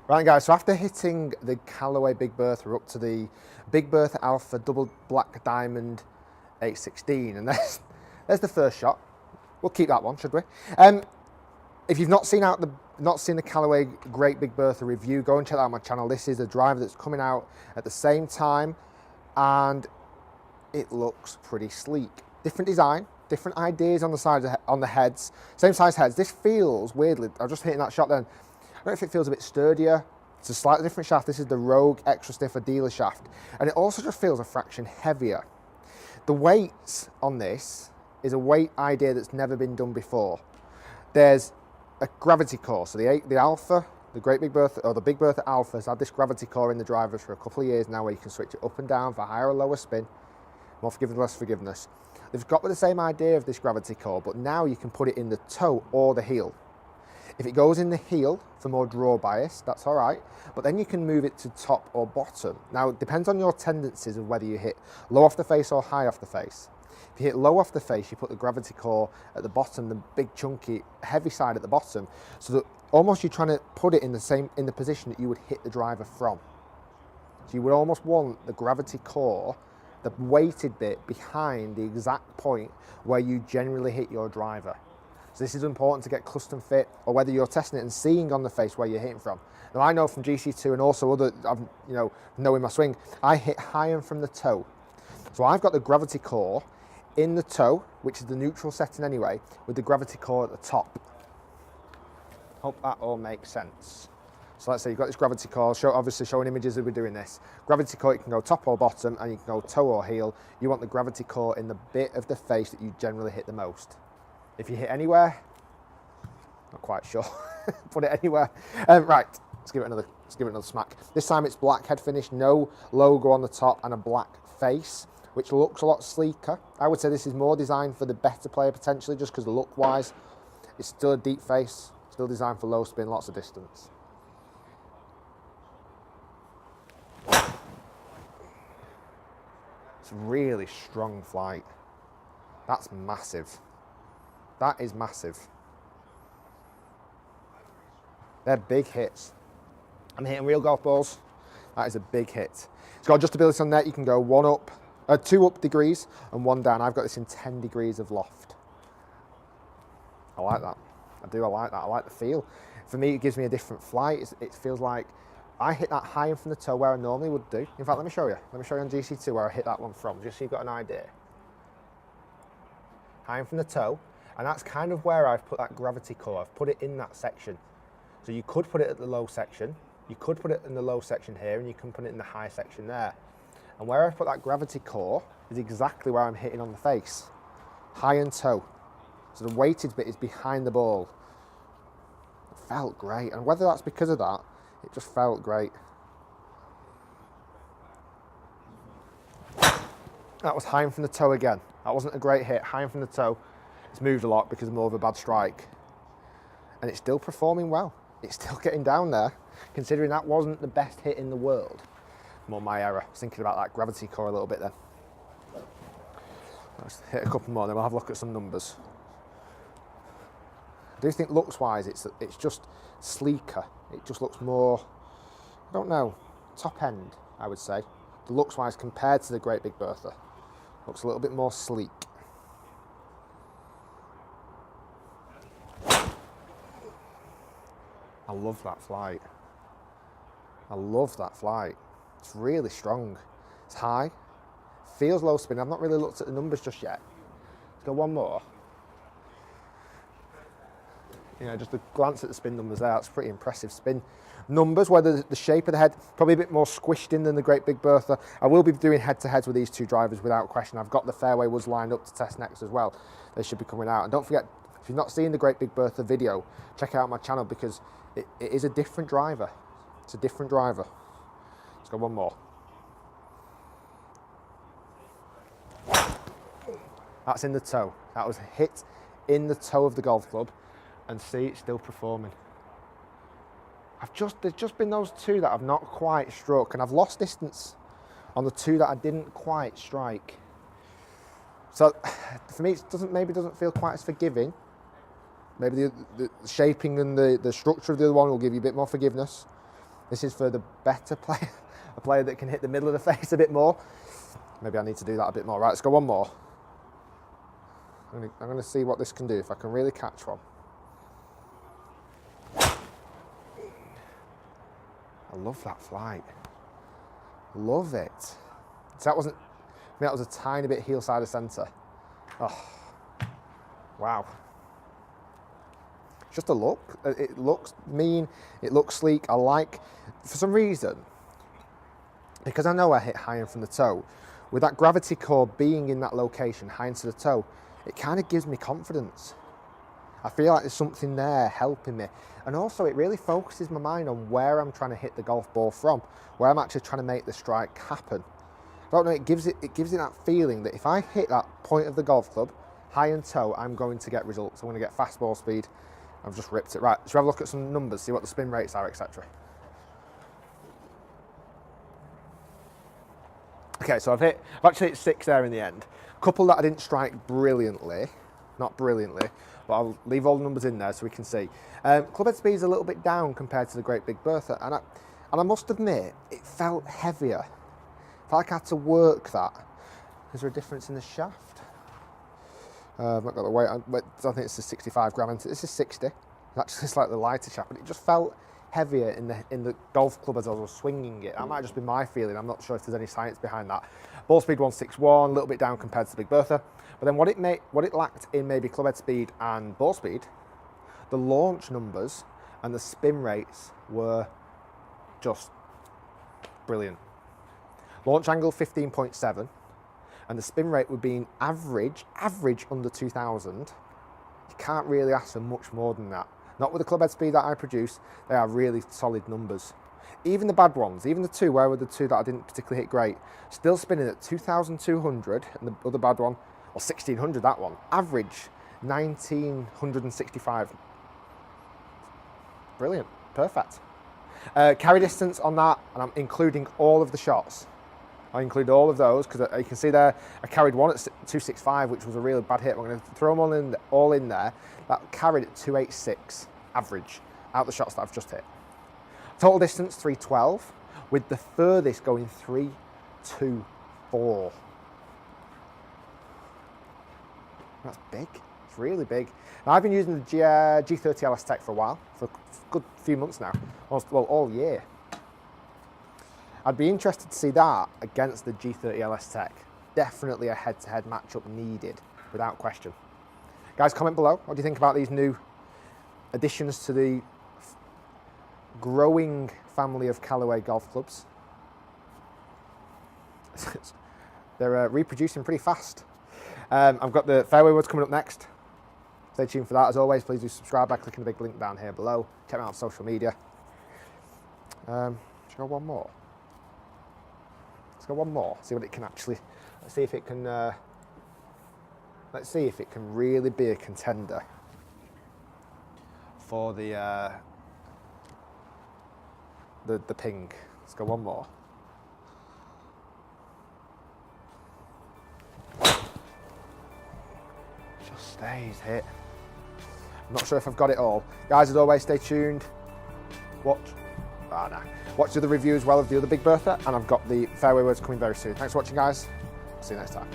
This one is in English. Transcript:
Right guys, so after hitting the Callaway Big Bertha, we're up to the Big Bertha Alpha double black diamond 816, and there's the first shot. We'll keep that one, should we? If you've not seen the Callaway Great Big Bertha review, go and check that out on my channel. This is a driver that's coming out at the same time, and it looks pretty sleek. Different design, different ideas on the sides, on the heads, same size heads. This feels weirdly, I was just hitting that shot then, I don't know if it feels a bit sturdier. It's a slightly different shaft. This is the Rogue Extra Stiffer dealer shaft. And it also just feels a fraction heavier. The weight on this is a weight idea that's never been done before. There's a gravity core. So the Alpha, the Great Big Bertha, or the Big Bertha Alpha has had this gravity core in the drivers for a couple of years now, where you can switch it up and down for higher or lower spin, more forgiveness, less forgiveness. They've got with the same idea of this gravity core, but now you can put it in the toe or the heel. If it goes in the heel for more draw bias, that's all right, but then you can move it to top or bottom. Now, it depends on your tendencies of whether you hit low off the face or high off the face. If you hit low off the face, you put the gravity core at the bottom, the big chunky heavy side at the bottom, so that almost you're trying to put it in the position that you would hit the driver from. So you would almost want the gravity core, the weighted bit, behind the exact point where you generally hit your driver. So this is important to get custom fit, or whether you're testing it and seeing on the face where you're hitting from. Now I know from GC2 and also other, knowing my swing, I hit high and from the toe. So I've got the gravity core in the toe, which is the neutral setting anyway, with the gravity core at the top. Hope that all makes sense. So let's say you've got this gravity core, obviously showing images as we're doing this. Gravity core, you can go top or bottom, and you can go toe or heel. You want the gravity core in the bit of the face that you generally hit the most. If you hit anywhere, not quite sure, put it anywhere. Right, let's give it another smack. This time it's black head finish, no logo on the top, and a black face, which looks a lot sleeker. I would say this is more designed for the better player potentially, just because look-wise, it's still a deep face, still designed for low spin, lots of distance. It's really strong flight. That's massive. That is massive. They're big hits. I'm hitting real golf balls. That is a big hit. It's got adjustability on there. You can go 2 up degrees and 1 down. I've got this in 10 degrees of loft. I like that. I like that. I like the feel. For me, it gives me a different flight. It feels like I hit that high and from the toe where I normally would do. In fact, let me show you. Let me show you on GC2 where I hit that one from, just so you've got an idea. High and from the toe. And that's kind of where I've put that gravity core. I've put it in that section. So you could put it at the low section. You could put it in the low section here, and you can put it in the high section there. And where I've put that gravity core is exactly where I'm hitting on the face. High and toe. So the weighted bit is behind the ball. It felt great. And whether that's because of that, it just felt great. That was high and from the toe again. That wasn't a great hit. High and from the toe. It's moved a lot because of more of a bad strike. And it's still performing well. It's still getting down there, considering that wasn't the best hit in the world. More my error. I was thinking about that gravity core a little bit then. Let's hit a couple more, then we'll have a look at some numbers. I do think looks-wise, it's just sleeker. It just looks more, I don't know, top end, I would say. The looks-wise compared to the Great Big Bertha. Looks a little bit more sleek. I love that flight. I love that flight. It's really strong. It's high. Feels low spin. I've not really looked at the numbers just yet. Let's go one more. Just a glance at the spin numbers there. That's pretty impressive spin numbers. Whether the shape of the head, probably a bit more squished in than the Great Big Bertha. I will be doing head-to-heads with these two drivers without question. I've got the fairway woods lined up to test next as well. They should be coming out. And don't forget, if you've not seen the Great Big Bertha video, check out my channel, because it is a different driver. It's a different driver. Let's go one more. That's in the toe. That was hit in the toe of the golf club, and see, it's still performing. There's just been those two that I've not quite struck, and I've lost distance on the two that I didn't quite strike. So for me, it maybe doesn't feel quite as forgiving. Maybe the shaping and the structure of the other one will give you a bit more forgiveness. This is for the better player, a player that can hit the middle of the face a bit more. Maybe I need to do that a bit more. Right, let's go one more. I'm going to see what this can do, if I can really catch one. I love that flight. Love it. So that wasn't, I mean, that was a tiny bit heel side of centre. Oh, wow. It's just a look. It looks mean, it looks sleek. I like, for some reason, because I know I hit high in from the toe, with that gravity core being in that location, high into the toe, it kind of gives me confidence. I feel like there's something there helping me. And also it really focuses my mind on where I'm trying to hit the golf ball from, where I'm actually trying to make the strike happen. I don't know, it gives it that feeling that if I hit that point of the golf club, high and toe, I'm going to get results. I'm going to get fast ball speed. I've just ripped it. Right, let's have a look at some numbers, see what the spin rates are, etc. Okay, so I've actually hit 6 there in the end. A couple that I didn't strike brilliantly, not brilliantly, but I'll leave all the numbers in there so we can see. Clubhead speed is a little bit down compared to the Great Big Bertha, and I must admit, it felt heavier. I felt like I had to work that. Is there a difference in the shaft? I've not got the weight, I think it's a 65 gram, this is 60. It's actually slightly lighter shaft, but it just felt heavier in the golf club as I was swinging it. That might just be my feeling, I'm not sure if there's any science behind that. Ball speed 161, a little bit down compared to the Big Bertha, but then what it lacked in maybe clubhead speed and ball speed, the launch numbers and the spin rates were just brilliant. Launch angle 15.7, and the spin rate would be average under 2000. You can't really ask for much more than that. Not with the clubhead speed that I produce, they are really solid numbers. Even the bad ones, even the two, where were the two that I didn't particularly hit great, still spinning at 2,200, and the other bad one, or 1,600 that one, average 1,965. Brilliant, perfect. Carry distance on that, and I'm including all of the shots. I include all of those, because you can see there, I carried one at 265, which was a really bad hit. I'm going to throw them all in there. That carried at 286, average, out the shots that I've just hit. Total distance, 312, with the furthest going 324. That's big, it's really big. Now, I've been using the G30 LS Tech for a while, for a good few months now, well, all year. I'd be interested to see that against the G30 LS Tech. Definitely a head-to-head matchup needed, without question. Guys, comment below. What do you think about these new additions to the growing family of Callaway golf clubs? They're reproducing pretty fast. I've got the fairway woods coming up next. Stay tuned for that. As always, please do subscribe by clicking the big link down here below. Check me out on social media. Should I go one more? Let's go one more. See what it can actually. Let's see if it can. Let's see if it can really be a contender for the ping. Let's go one more. Just stays hit. I'm not sure if I've got it all. Guys, as always, stay tuned. Watch the review as well of the other Big Bertha, and I've got the fairway words coming very soon. Thanks for watching, guys. See you next time.